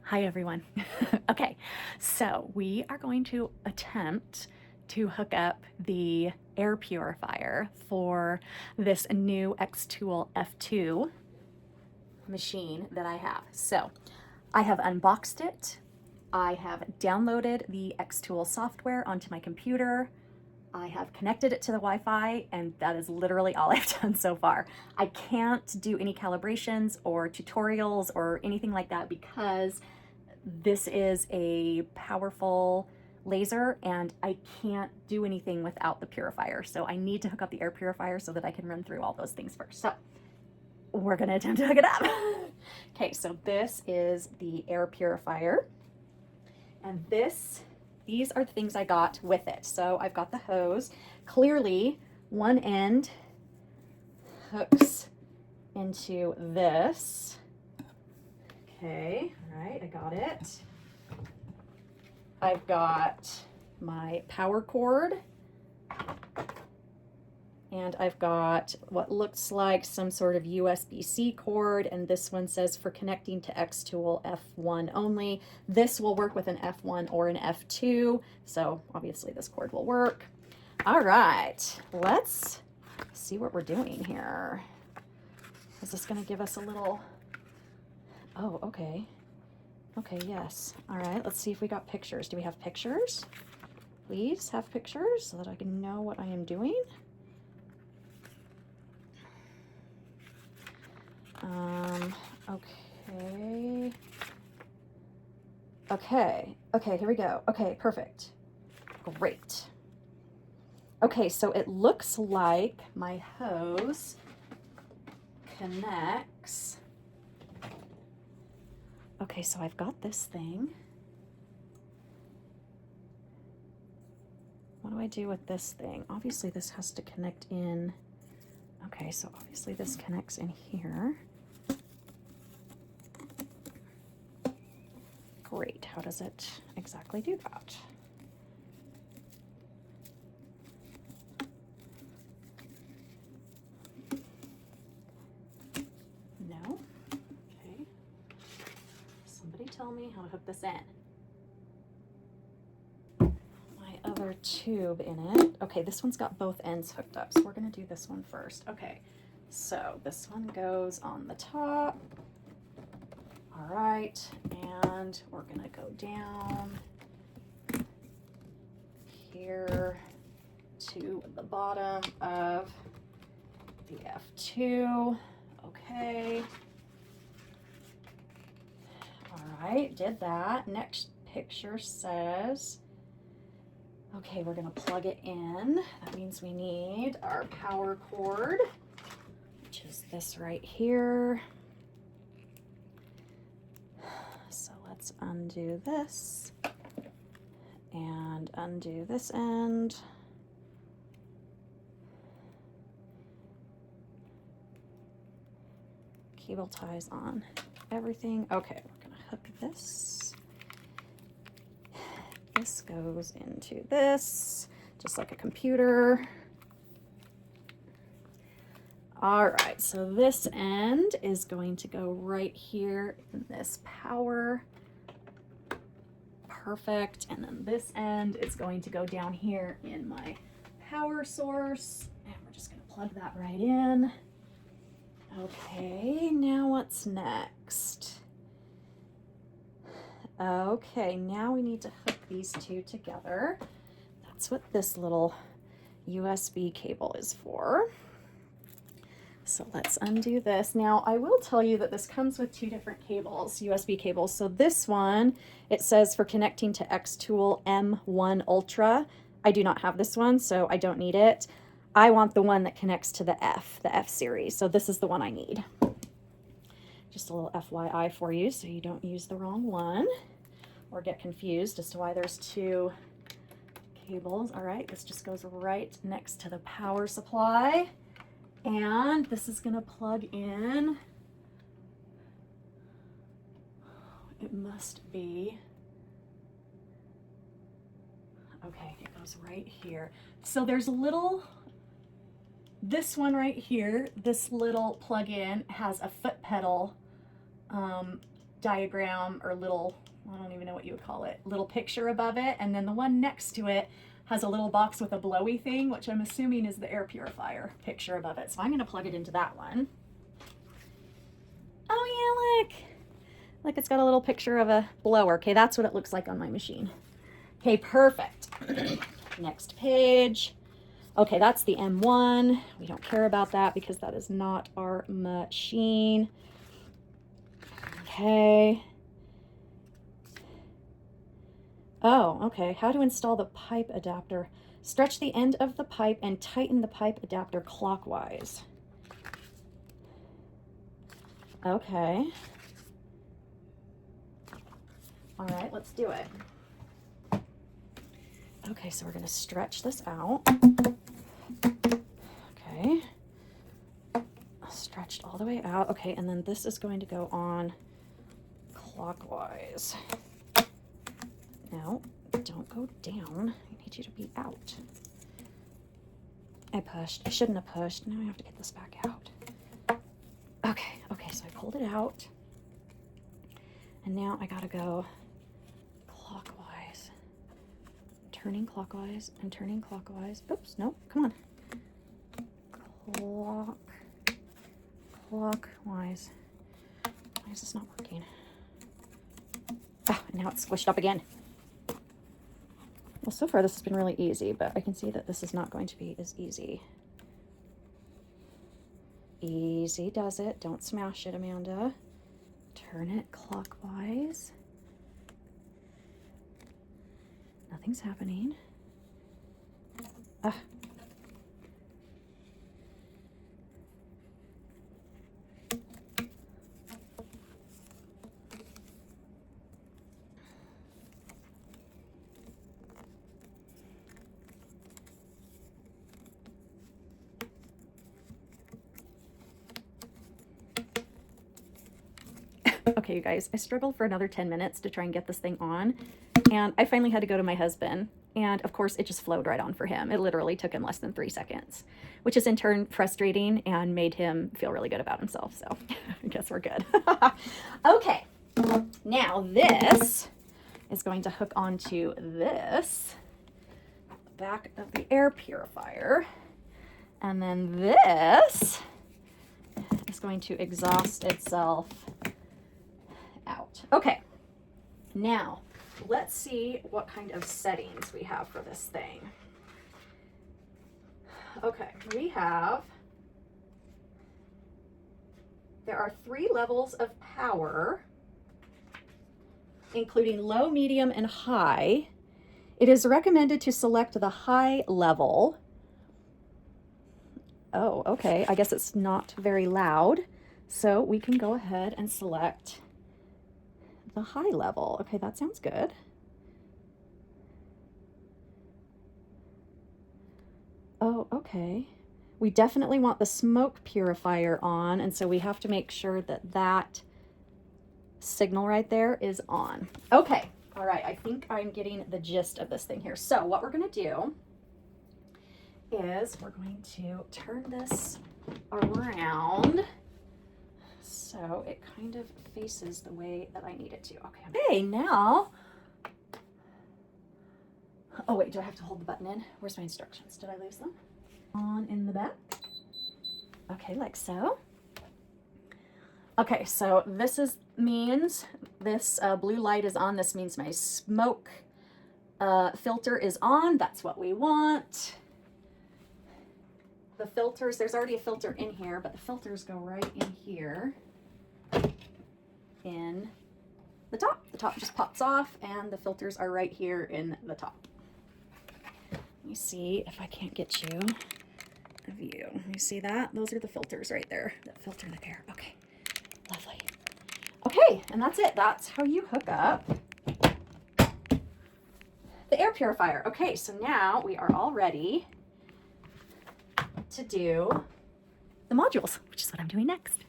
Hi everyone. Okay, so we are going to attempt to hook up the air purifier for this new Xtool F2 machine that I have. So I have unboxed it. I have downloaded the Xtool software onto my computer. I have connected it to the Wi-Fi, and that is literally all I've done so far. I can't do any calibrations or tutorials or anything like that because this is a powerful laser and I can't do anything without the purifier. So I need to hook up the air purifier so that I can run through all those things first. So we're gonna attempt to hook it up. Okay, so this is the air purifier. And these are the things I got with it. So I've got the hose. Clearly, one end hooks into this. Okay, all right, I got it. I've got my power cord. And I've got what looks like some sort of USB-C cord, and this one says for connecting to Xtool F1 only. This will work with an F1 or an F2, so obviously this cord will work. All right, let's see what we're doing here. Is this gonna give us a little, oh, okay. Okay, yes. All right, let's see if we got pictures. Do we have pictures? Please have pictures so that I can know what I am doing. Okay. Okay, here we go. Okay, perfect. Great. Okay, so it looks like my hose connects. Okay, so I've got this thing. What do I do with this thing? Obviously this has to connect in. Okay, so obviously this connects in here. Great, how does it exactly do that? No? Okay. Somebody tell me how to hook this in. My other tube in it. Okay, this one's got both ends hooked up, so we're gonna do this one first. Okay, so this one goes on the top. All right, and we're gonna go down here to the bottom of the F2. Okay. All right, did that. Next picture says, okay, we're gonna plug it in. That means we need our power cord, which is this right here. So let's undo this and undo this end. Cable ties on everything. Okay, we're gonna hook this. This goes into this, just like a computer. All right, so this end is going to go right here in this power. Perfect. And then this end is going to go down here in my power source. And we're just going to plug that right in. Okay, now what's next? Okay, now we need to hook these two together. That's what this little USB cable is for. So let's undo this. Now, I will tell you that this comes with two different cables, USB cables. So this one, it says for connecting to Xtool M1 Ultra. I do not have this one, so I don't need it. I want the one that connects to the F series. So this is the one I need. Just a little FYI for you so you don't use the wrong one or get confused as to why there's two cables. All right, this just goes right next to the power supply. And this is gonna plug in. It must be, okay, it goes right here. So there's a little, this one right here, this little plug-in has a foot pedal diagram or little, I don't even know what you would call it, little picture above it. And then the one next to it has a little box with a blowy thing, which I'm assuming is the air purifier picture above it. So I'm gonna plug it into that one. Oh yeah, look. Look, it's got a little picture of a blower. Okay, that's what it looks like on my machine. Okay, perfect. Next page. Okay, that's the M1. We don't care about that because that is not our machine. Okay. Oh, okay. How to install the pipe adapter. Stretch the end of the pipe and tighten the pipe adapter clockwise. Okay. All right, let's do it. Okay, so we're going to stretch this out. Okay. Stretched all the way out. Okay, and then this is going to go on clockwise. No, don't go down. I need you to be out. I pushed. I shouldn't have pushed. Now I have to get this back out. Okay, so I pulled it out. And now I gotta go clockwise. Turning clockwise and turning clockwise. Oops, no, come on. Clockwise. Why is this not working? Ah, and now it's squished up again. Well, so far this has been really easy, but I can see that this is not going to be as easy. Easy does it. Don't smash it, Amanda. Turn it clockwise. Nothing's happening. Ah. Okay, you guys, I struggled for another 10 minutes to try and get this thing on, and I finally had to go to my husband, and of course it just flowed right on for him. It literally took him less than 3 seconds, which is in turn frustrating and made him feel really good about himself, so I guess we're good. Okay, now this is going to hook onto this back of the air purifier, and then this is going to exhaust itself out. Okay, now let's see what kind of settings we have for this thing. Okay, there are 3 levels of power, including low, medium, and high. It is recommended to select the high level. Oh, okay, I guess it's not very loud, so we can go ahead and select the high level. Okay, that sounds good. Oh, okay. We definitely want the smoke purifier on, and so we have to make sure that that signal right there is on. Okay, all right, I think I'm getting the gist of this thing here. So what we're gonna do is we're going to turn this around so it kind of faces the way that I need it to. Okay, now, oh wait, do I have to hold the button in? Where's my instructions? Did I lose them? On in the back. Okay, like so. Okay, so this means this blue light is on. This means my smoke filter is on. That's what we want. The filters, there's already a filter in here, but the filters go right in here in the top. The top just pops off and the filters are right here in the top. Let me see if I can't get you a view. You see that? Those are the filters right there that filter the air. Okay, lovely. Okay, and that's it. That's how you hook up the air purifier. Okay, so now we are all ready to do the modules, which is what I'm doing next.